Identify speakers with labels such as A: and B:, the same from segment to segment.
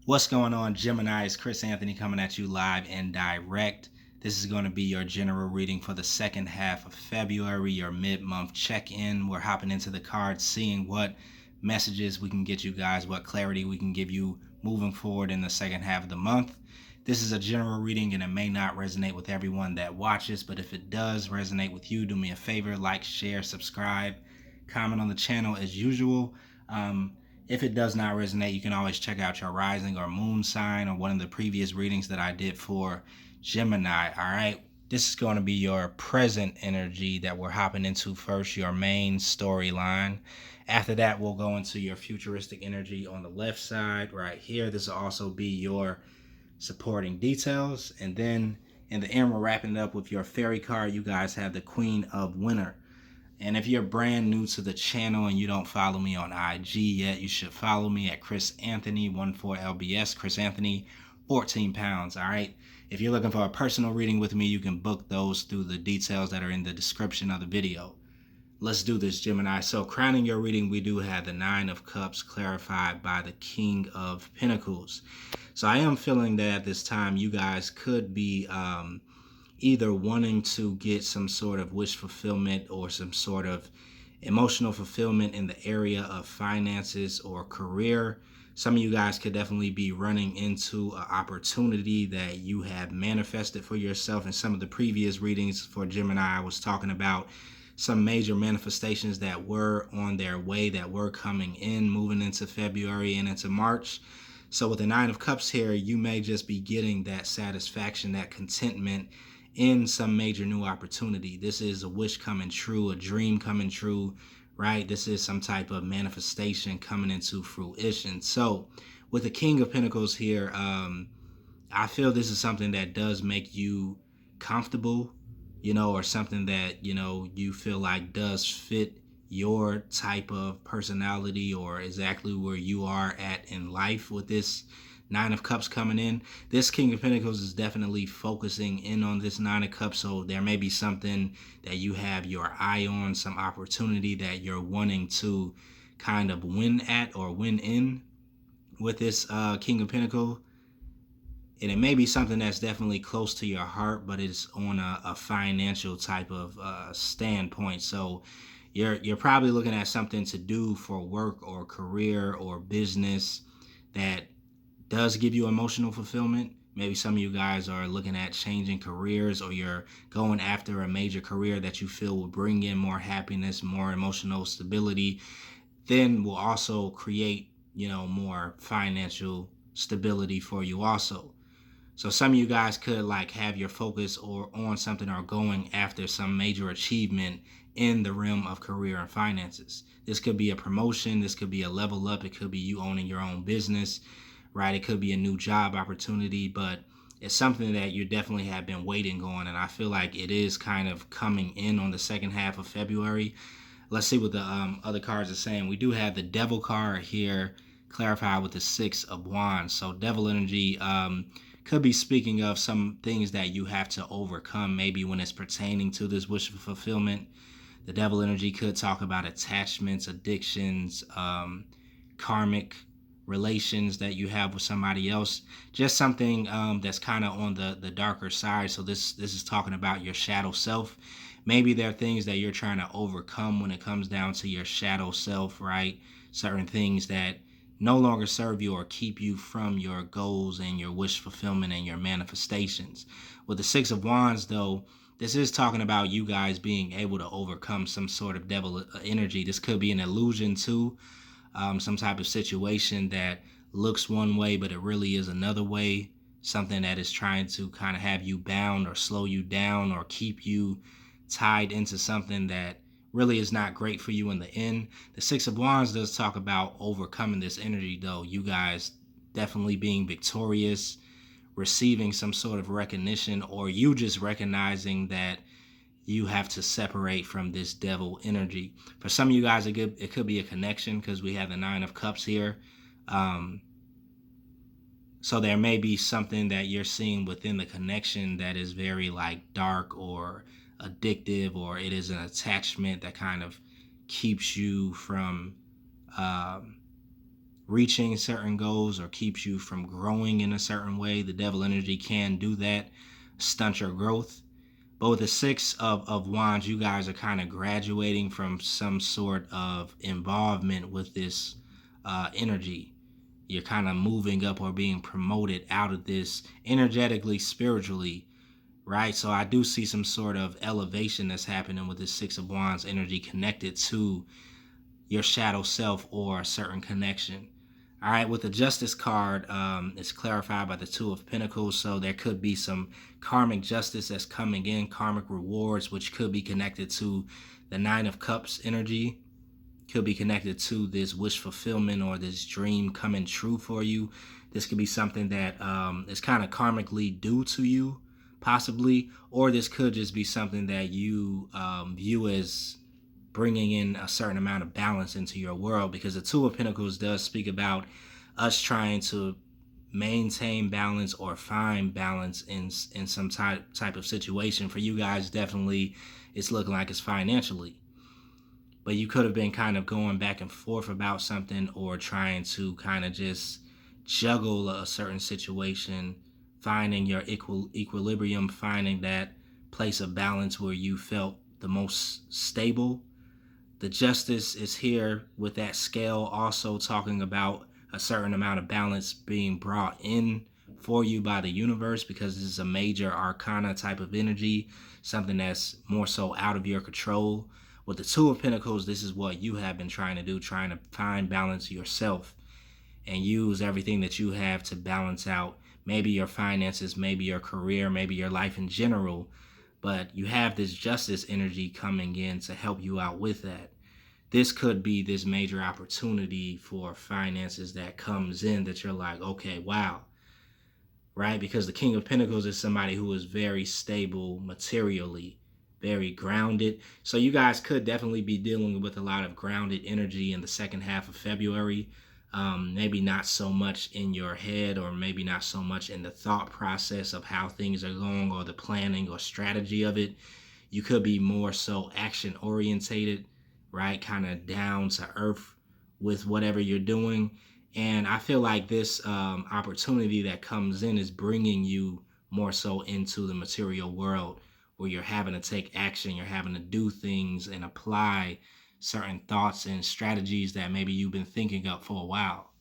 A: What's going on, Gemini? It's Chris Anthony coming at you live and direct. This is going to be your general reading for the second half of February, your mid-month check-in. We're hopping into the cards, seeing what messages we can get you guys, what clarity we can give you moving forward in the second half of the month. This is a general reading and it may not resonate with everyone that watches, but if it does resonate with you, do me a favor, like, share, subscribe, comment on the channel as usual. If it does not resonate, you can always check out your rising or moon sign or one of the previous readings that I did for Gemini. All right. This is going to be your present energy that we're hopping into first, your main storyline. After that, we'll go into your futuristic energy on the left side right here. This will also be your supporting details. And then in the end, we're wrapping it up with your fairy card. You guys have the Queen of Winter. And if you're brand new to the channel and you don't follow me on IG yet, you should follow me at chrisanthony14lbs, Chris Anthony 14 pounds. All right. If you're looking for a personal reading with me, you can book those through the details that are in the description of the video. Let's do this, Gemini. So crowning your reading, we do have the Nine of Cups clarified by the King of Pentacles. So I am feeling that at this time you guys could be either wanting to get some sort of wish fulfillment or some sort of emotional fulfillment in the area of finances or career. Some of you guys could definitely be running into an opportunity that you have manifested for yourself. In some of the previous readings for Gemini, I was talking about some major manifestations that were on their way, that were coming in, moving into February and into March. So with the Nine of Cups here, you may just be getting that satisfaction, that contentment in some major new opportunity. This is a wish coming true, a dream coming true, right? This is some type of manifestation coming into fruition. So with the King of Pentacles here, I feel this is something that does make you comfortable, or something that, you feel like does fit your type of personality or exactly where you are at in life with this Nine of Cups coming in. This King of Pentacles is definitely focusing in on this Nine of Cups. So there may be something that you have your eye on, some opportunity that you're wanting to kind of win at or win in with this King of Pentacles. And it may be something that's definitely close to your heart, but it's on a financial type of standpoint. So you're probably looking at something to do for work or career or business that does give you emotional fulfillment. Maybe some of you guys are looking at changing careers, or you're going after a major career that you feel will bring in more happiness, more emotional stability, then will also create, more financial stability for you also. So some of you guys could like have your focus or on something or going after some major achievement in the realm of career and finances. This could be a promotion. This could be a level up. It could be you owning your own business, right? It could be a new job opportunity, but it's something that you definitely have been waiting on. And I feel like it is kind of coming in on the second half of February. Let's see what the other cards are saying. We do have the Devil card here clarified with the Six of Wands. So Devil energy could be speaking of some things that you have to overcome, maybe when it's pertaining to this wish for fulfillment. The Devil energy could talk about attachments, addictions, karmic relations that you have with somebody else, just something that's kind of on the darker side. So this is talking about your shadow self. Maybe there are things that you're trying to overcome when it comes down to your shadow self, right? Certain things that no longer serve you or keep you from your goals and your wish fulfillment and your manifestations. With the Six of Wands, though, this is talking about you guys being able to overcome some sort of devil energy. This could be an illusion too, some type of situation that looks one way, but it really is another way. Something that is trying to kind of have you bound or slow you down or keep you tied into something that really is not great for you in the end. The Six of Wands does talk about overcoming this energy, though. You guys definitely being victorious, receiving some sort of recognition, or you just recognizing that you have to separate from this devil energy. For some of you guys, it could be a connection because we have the Nine of Cups here. So there may be something that you're seeing within the connection that is very like dark or addictive, or it is an attachment that kind of keeps you from reaching certain goals or keeps you from growing in a certain way. The devil energy can do that, stunt your growth. But with the Six of Wands, you guys are kind of graduating from some sort of involvement with this energy. You're kind of moving up or being promoted out of this energetically, spiritually, right? So I do see some sort of elevation that's happening with this Six of Wands energy connected to your shadow self or a certain connection. All right, with the Justice card, it's clarified by the Two of Pentacles, so there could be some karmic justice that's coming in, karmic rewards, which could be connected to the Nine of Cups energy, could be connected to this wish fulfillment or this dream coming true for you. This could be something that is kind of karmically due to you, possibly, or this could just be something that you view as bringing in a certain amount of balance into your world, because the Two of Pentacles does speak about us trying to maintain balance or find balance in some type of situation. For you guys, definitely it's looking like it's financially, but you could have been kind of going back and forth about something or trying to kind of just juggle a certain situation, finding your equilibrium, finding that place of balance where you felt the most stable. The Justice is here with that scale, also talking about a certain amount of balance being brought in for you by the universe, because this is a major arcana type of energy, something that's more so out of your control. With the Two of Pentacles, this is what you have been trying to do, trying to find balance yourself and use everything that you have to balance out maybe your finances, maybe your career, maybe your life in general. But you have this Justice energy coming in to help you out with that. This could be this major opportunity for finances that comes in that you're like, okay, wow, right? Because the King of Pentacles is somebody who is very stable materially, very grounded. So you guys could definitely be dealing with a lot of grounded energy in the second half of February. Maybe not so much in your head, or maybe not so much in the thought process of how things are going or the planning or strategy of it. You could be more so action orientated, right? Kind of down to earth with whatever you're doing. And I feel like this opportunity that comes in is bringing you more so into the material world, where you're having to take action, you're having to do things and apply certain thoughts and strategies that maybe you've been thinking up for a while,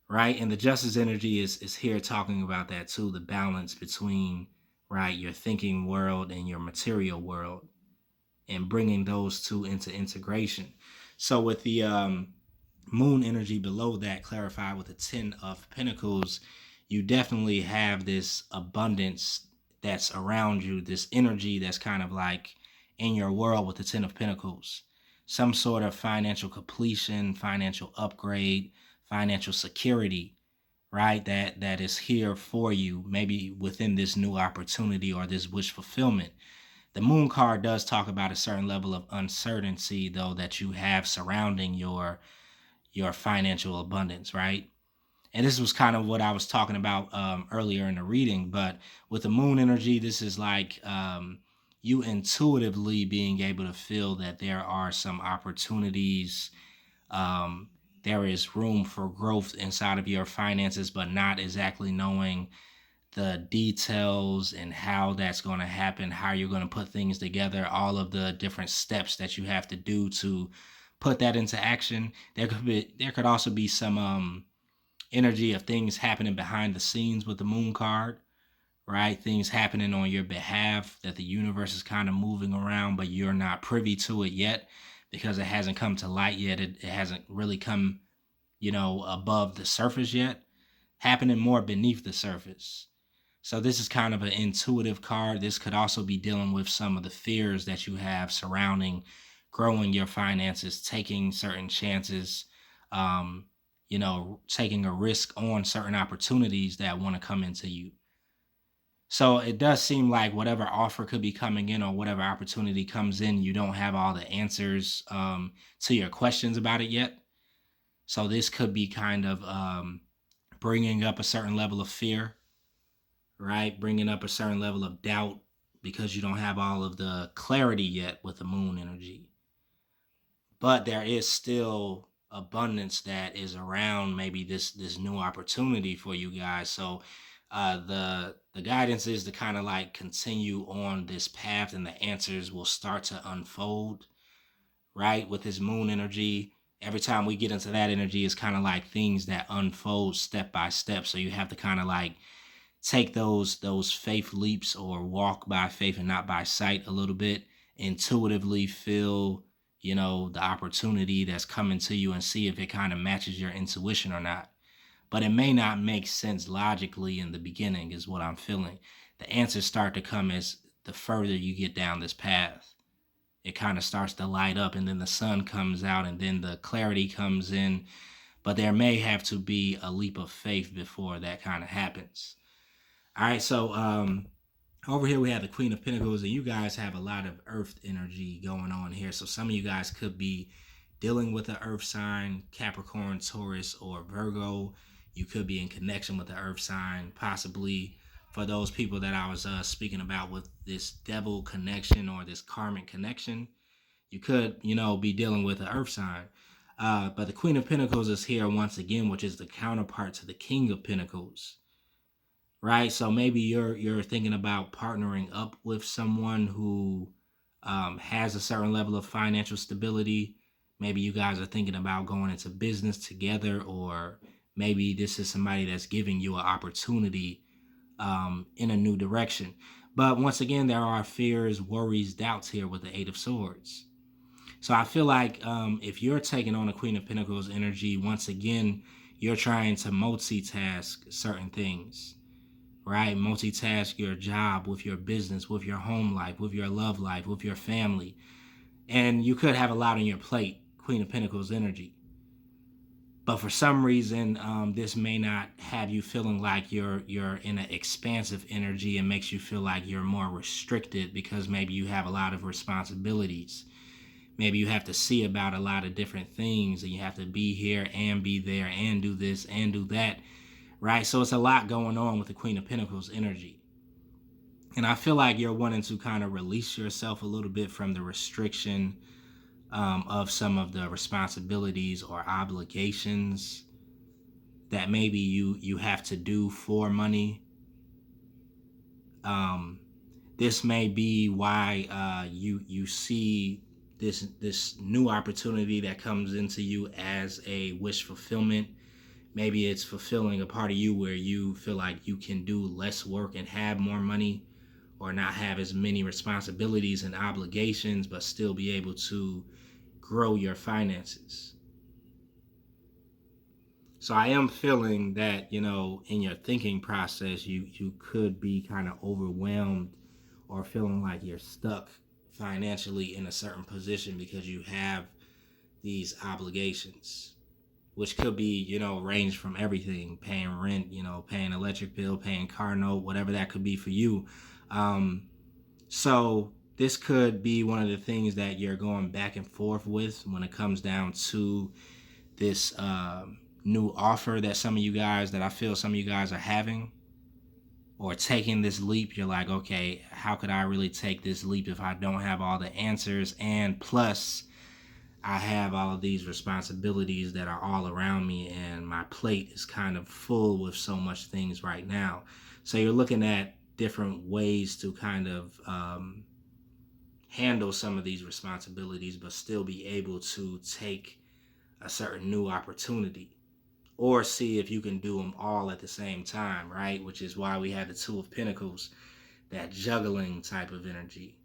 A: right? And the Justice energy is here talking about that too, the balance between, right, your thinking world and your material world, and bringing those two into integration. So with the moon energy below that, clarified with the Ten of Pentacles, you definitely have this abundance that's around you, this energy that's kind of like in your world with the Ten of Pentacles. Some sort of financial completion, financial upgrade, financial security, right? That is here for you, maybe within this new opportunity or this wish fulfillment. The Moon card does talk about a certain level of uncertainty, though, that you have surrounding your financial abundance, right? And this was kind of what I was talking about earlier in the reading. But with the Moon energy, this is like you intuitively being able to feel that there are some opportunities. There is room for growth inside of your finances, but not exactly knowing the details and how that's going to happen, how you're going to put things together, all of the different steps that you have to do to put that into action. There could also be some energy of things happening behind the scenes with the Moon card, right? Things happening on your behalf that the universe is kind of moving around, but you're not privy to it yet because it hasn't come to light yet. It hasn't really come, above the surface yet, happening more beneath the surface. So this is kind of an intuitive card. This could also be dealing with some of the fears that you have surrounding growing your finances, taking certain chances, taking a risk on certain opportunities that want to come into you. So it does seem like whatever offer could be coming in or whatever opportunity comes in, you don't have all the answers to your questions about it yet. So this could be kind of bringing up a certain level of fear, right? Bringing up a certain level of doubt because you don't have all of the clarity yet with the Moon energy. But there is still abundance that is around maybe this new opportunity for you guys. So the guidance is to kind of like continue on this path, and the answers will start to unfold, right? With this moon energy, every time we get into that energy, it's kind of like things that unfold step by step. So you have to kind of like take those faith leaps, or walk by faith and not by sight a little bit. Intuitively feel, the opportunity that's coming to you, and see if it kind of matches your intuition or not. But it may not make sense logically in the beginning, is what I'm feeling. The answers start to come as the further you get down this path. It kind of starts to light up, and then the sun comes out, and then the clarity comes in. But there may have to be a leap of faith before that kind of happens. All right, so over here we have the Queen of Pentacles, and you guys have a lot of earth energy going on here. So some of you guys could be dealing with the earth sign, Capricorn, Taurus, or Virgo. You could be in connection with the earth sign, possibly for those people that I was speaking about with this devil connection or this karmic connection. You could, be dealing with the earth sign. But the Queen of Pentacles is here once again, which is the counterpart to the King of Pentacles. Right, so maybe you're thinking about partnering up with someone who has a certain level of financial stability. Maybe you guys are thinking about going into business together, or maybe this is somebody that's giving you an opportunity in a new direction. But once again, there are fears, worries, doubts here with the Eight of Swords. So I feel like if you're taking on a Queen of Pentacles energy, once again, you're trying to multitask certain things. Right? Multitask your job with your business, with your home life, with your love life, with your family. And you could have a lot on your plate, Queen of Pentacles energy. But for some reason, this may not have you feeling like you're in an expansive energy, and makes you feel like you're more restricted, because maybe you have a lot of responsibilities. Maybe you have to see about a lot of different things, and you have to be here and be there and do this and do that. Right? So it's a lot going on with the Queen of Pentacles energy. And I feel like you're wanting to kind of release yourself a little bit from the restriction of some of the responsibilities or obligations that maybe you have to do for money. This may be why you see this new opportunity that comes into you as a wish fulfillment. Maybe it's fulfilling a part of you where you feel like you can do less work and have more money, or not have as many responsibilities and obligations, but still be able to grow your finances. So I am feeling that, in your thinking process, you could be kind of overwhelmed, or feeling like you're stuck financially in a certain position because you have these obligations, which could be, range from everything: paying rent, paying electric bill, paying car note, whatever that could be for you. So this could be one of the things that you're going back and forth with when it comes down to this new offer that I feel some of you guys are having, or taking this leap. You're like, okay, how could I really take this leap if I don't have all the answers? And plus, I have all of these responsibilities that are all around me, and my plate is kind of full with so much things right now. So you're looking at different ways to kind of handle some of these responsibilities, but still be able to take a certain new opportunity, or see if you can do them all at the same time, right? Which is why we have the Two of Pentacles, that juggling type of energy.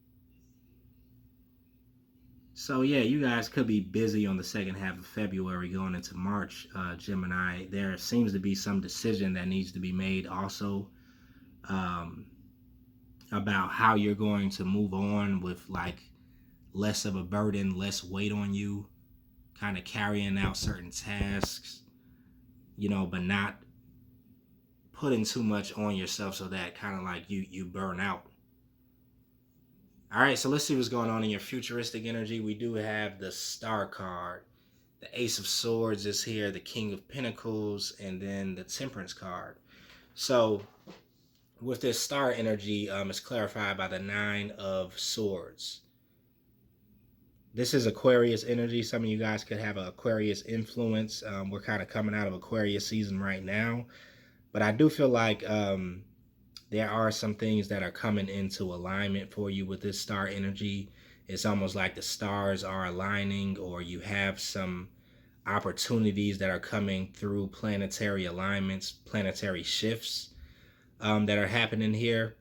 A: So yeah, you guys could be busy on the second half of February going into March, Gemini. There seems to be some decision that needs to be made also about how you're going to move on with like less of a burden, less weight on you, kind of carrying out certain tasks, but not putting too much on yourself, so that kind of like you burn out. All right, so let's see what's going on in your futuristic energy. We do have the Star card. The Ace of Swords is here, the King of Pentacles, and then the Temperance card. So with this Star energy, it's clarified by the Nine of Swords. This is Aquarius energy. Some of you guys could have an Aquarius influence. We're kind of coming out of Aquarius season right now. But I do feel like there are some things that are coming into alignment for you with this star energy. It's almost like the stars are aligning, or you have some opportunities that are coming through planetary alignments, planetary shifts that are happening here.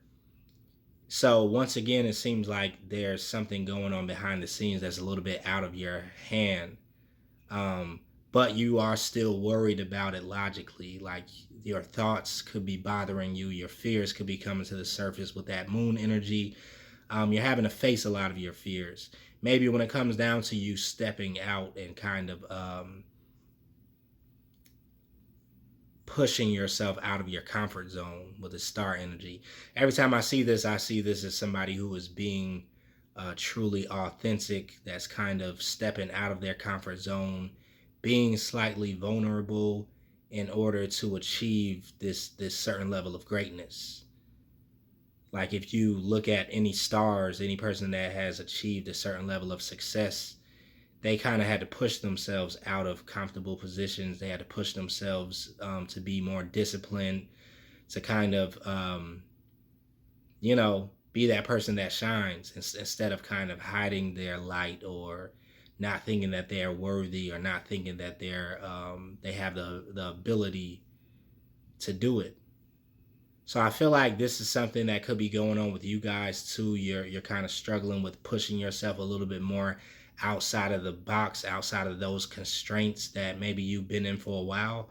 A: So once again, it seems like there's something going on behind the scenes that's a little bit out of your hand. But you are still worried about it logically. Like your thoughts could be bothering you, your fears could be coming to the surface with that moon energy. You're having to face a lot of your fears. Maybe when it comes down to you stepping out and kind of pushing yourself out of your comfort zone with the star energy. Every time I see this as somebody who is being truly authentic, that's kind of stepping out of their comfort zone, being slightly vulnerable in order to achieve this certain level of greatness. Like if you look at any stars, any person that has achieved a certain level of success, they kind of had to push themselves out of comfortable positions. They had to push themselves to be more disciplined, to kind of, be that person that shines instead of kind of hiding their light, or not thinking that they're worthy, or not thinking that they have the ability to do it. So I feel like this is something that could be going on with you guys too. You're kind of struggling with pushing yourself a little bit more outside of the box, outside of those constraints that maybe you've been in for a while.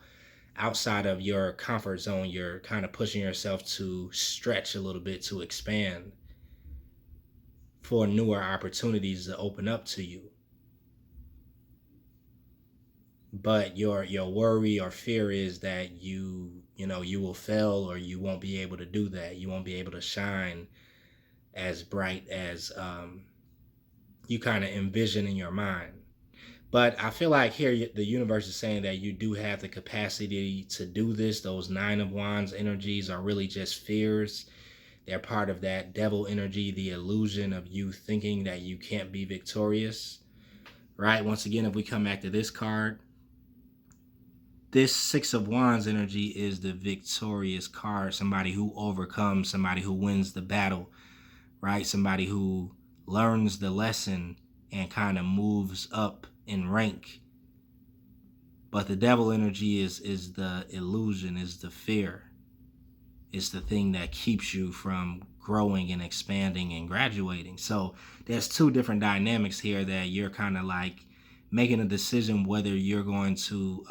A: Outside of your comfort zone, you're kind of pushing yourself to stretch a little bit, to expand for newer opportunities to open up to you. But your worry or fear is that you will fail, or you won't be able to do that. You won't be able to shine as bright as you kind of envision in your mind. But I feel like here the universe is saying that you do have the capacity to do this. Those Nine of Wands energies are really just fears. They're part of that devil energy, the illusion of you thinking that you can't be victorious. Right? Once again, if we come back to this card, this Six of Wands energy is the victorious card. Somebody who overcomes, somebody who wins the battle, right? Somebody who learns the lesson and kind of moves up in rank. But the devil energy is the illusion, is the fear. It's the thing that keeps you from growing and expanding and graduating. So there's two different dynamics here that you're kind of like making a decision whether you're going to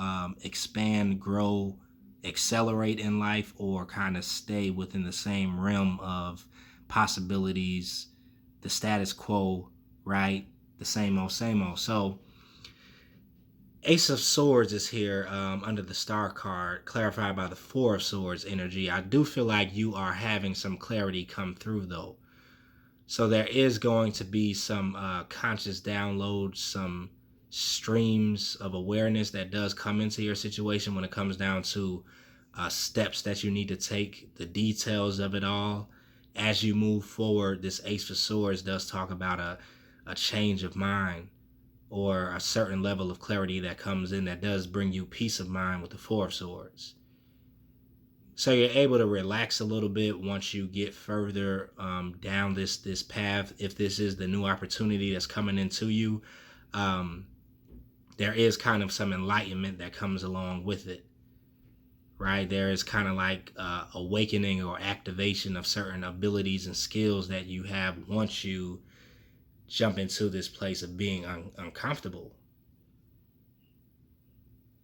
A: expand, grow, accelerate in life, or kind of stay within the same realm of possibilities, the status quo, right? The same old, same old. So Ace of Swords is here under the Star card, clarified by the Four of Swords energy. I do feel like you are having some clarity come through, though. So there is going to be some conscious downloads, some streams of awareness that does come into your situation when it comes down to steps that you need to take, the details of it all. As you move forward, this Ace of Swords does talk about a change of mind, or a certain level of clarity that comes in that does bring you peace of mind with the Four of Swords. So you're able to relax a little bit once you get further down this path. If this is the new opportunity that's coming into you, there is kind of some enlightenment that comes along with it, right? There is kind of like awakening or activation of certain abilities and skills that you have once you jump into this place of being uncomfortable.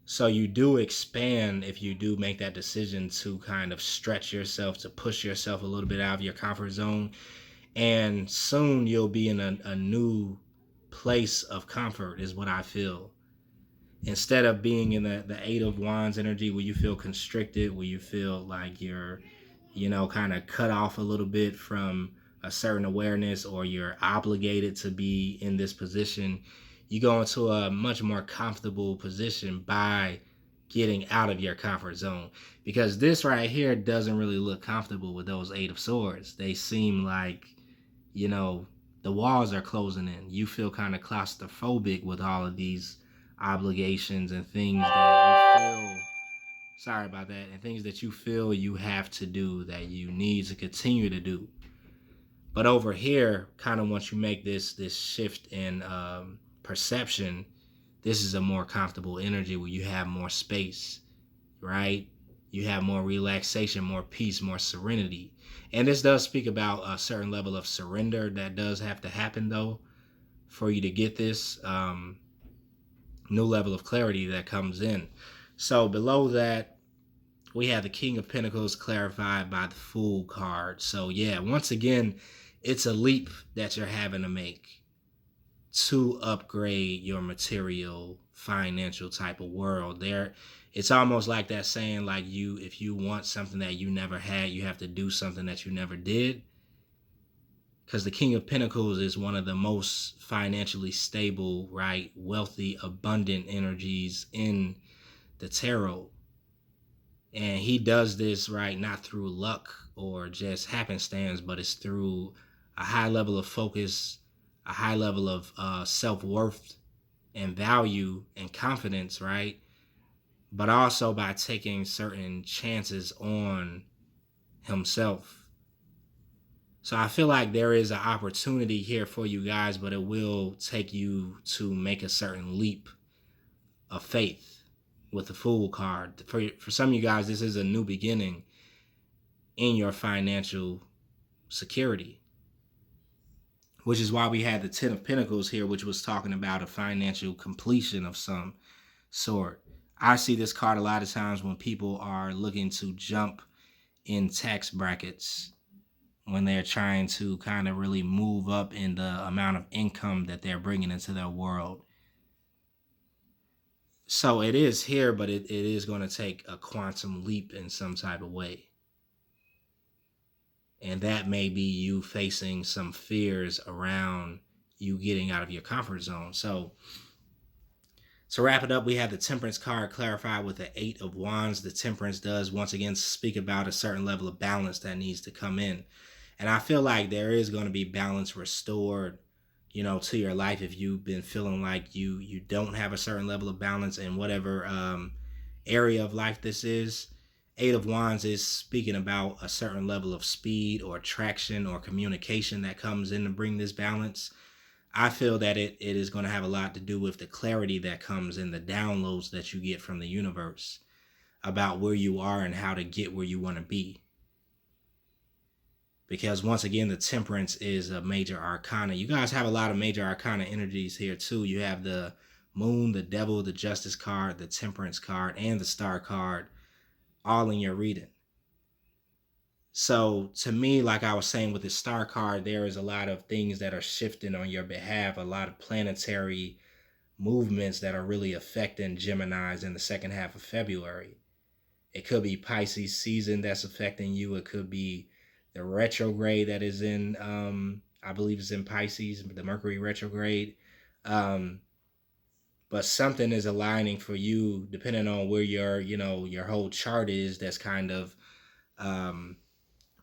A: So you do expand if you do make that decision to kind of stretch yourself, to push yourself a little bit out of your comfort zone. And soon you'll be in a new place of comfort, is what I feel. Instead of being in the Eight of Wands energy where you feel constricted, where you feel like you're, kind of cut off a little bit from a certain awareness, or you're obligated to be in this position, you go into a much more comfortable position by getting out of your comfort zone. Because this right here doesn't really look comfortable with those Eight of Swords. They seem like, the walls are closing in. You feel kind of claustrophobic with all of these obligations and things that you feel, sorry about that, and things that you feel you have to do, that you need to continue to do. But over here, kind of once you make this shift in perception, this is a more comfortable energy where you have more space, right? You have more relaxation, more peace, more serenity. And this does speak about a certain level of surrender that does have to happen, though, for you to get this new level of clarity that comes in. So below that, we have the King of Pentacles clarified by the Fool card. So yeah, once again, it's a leap that you're having to make to upgrade your material, financial type of world. It's almost like that saying, like, if you want something that you never had, you have to do something that you never did. Because the King of Pentacles is one of the most financially stable, right, wealthy, abundant energies in the tarot. And he does this, right, not through luck or just happenstance, but it's through a high level of focus, a high level of self-worth and value and confidence, right? But also by taking certain chances on himself. So I feel like there is an opportunity here for you guys, but it will take you to make a certain leap of faith with the Fool card. For some of you guys, this is a new beginning in your financial security, which is why we had the Ten of Pentacles here, which was talking about a financial completion of some sort. I see this card a lot of times when people are looking to jump in tax brackets, when they're trying to kind of really move up in the amount of income that they're bringing into their world. So it is here, but it is going to take a quantum leap in some type of way. And that may be you facing some fears around you getting out of your comfort zone. So to wrap it up, we have the Temperance card clarified with the Eight of Wands. The Temperance does once again speak about a certain level of balance that needs to come in. And I feel like there is going to be balance restored, to your life if you've been feeling like you don't have a certain level of balance in whatever area of life this is. Eight of Wands is speaking about a certain level of speed or traction or communication that comes in to bring this balance. I feel that it is going to have a lot to do with the clarity that comes in the downloads that you get from the universe about where you are and how to get where you want to be. Because once again, the Temperance is a major arcana. You guys have a lot of major arcana energies here too. You have the Moon, the Devil, the Justice card, the Temperance card, and the Star card all in your reading. So to me, like I was saying with the Star card, there is a lot of things that are shifting on your behalf, a lot of planetary movements that are really affecting Geminis in the second half of February. It could be Pisces season that's affecting you. It could be the retrograde that is in, I believe it's in Pisces, the Mercury retrograde. But something is aligning for you depending on where your whole chart is, that's kind of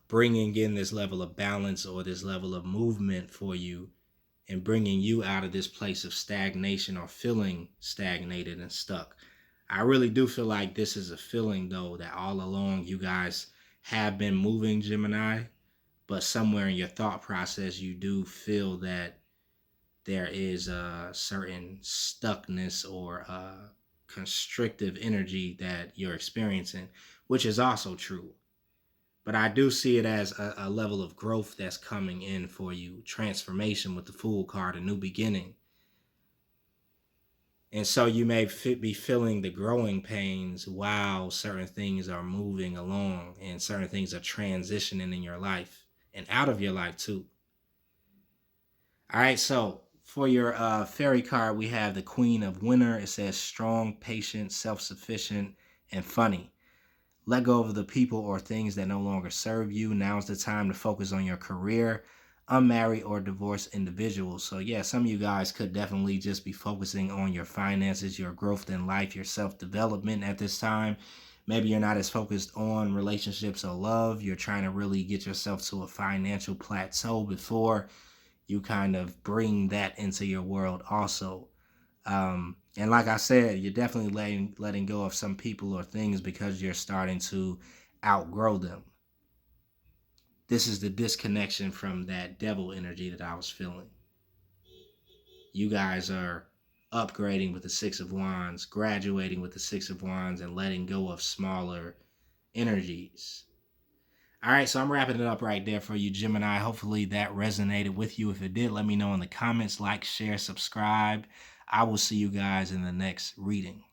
A: bringing in this level of balance or this level of movement for you and bringing you out of this place of stagnation or feeling stagnated and stuck. I really do feel like this is a feeling, though, that all along you guys have been moving, Gemini, but somewhere in your thought process, you do feel that there is a certain stuckness or a constrictive energy that you're experiencing, which is also true. But I do see it as a level of growth that's coming in for you, transformation with the Fool card, a new beginning. And so you may be feeling the growing pains while certain things are moving along and certain things are transitioning in your life and out of your life too. All right, so for your fairy card, we have the Queen of Winter. It says strong, patient, self-sufficient, and funny. Let go of the people or things that no longer serve you. Now is the time to focus on your career, unmarried or divorced individuals. So yeah, some of you guys could definitely just be focusing on your finances, your growth in life, your self-development at this time. Maybe you're not as focused on relationships or love. You're trying to really get yourself to a financial plateau before you kind of bring that into your world also. And like I said, you're definitely letting go of some people or things because you're starting to outgrow them. This is the disconnection from that devil energy that I was feeling. You guys are upgrading with the Six of Wands, graduating with the Six of Wands, and letting go of smaller energies. All right, so I'm wrapping it up right there for you, Gemini. Hopefully that resonated with you. If it did, let me know in the comments. Like, share, subscribe. I will see you guys in the next reading.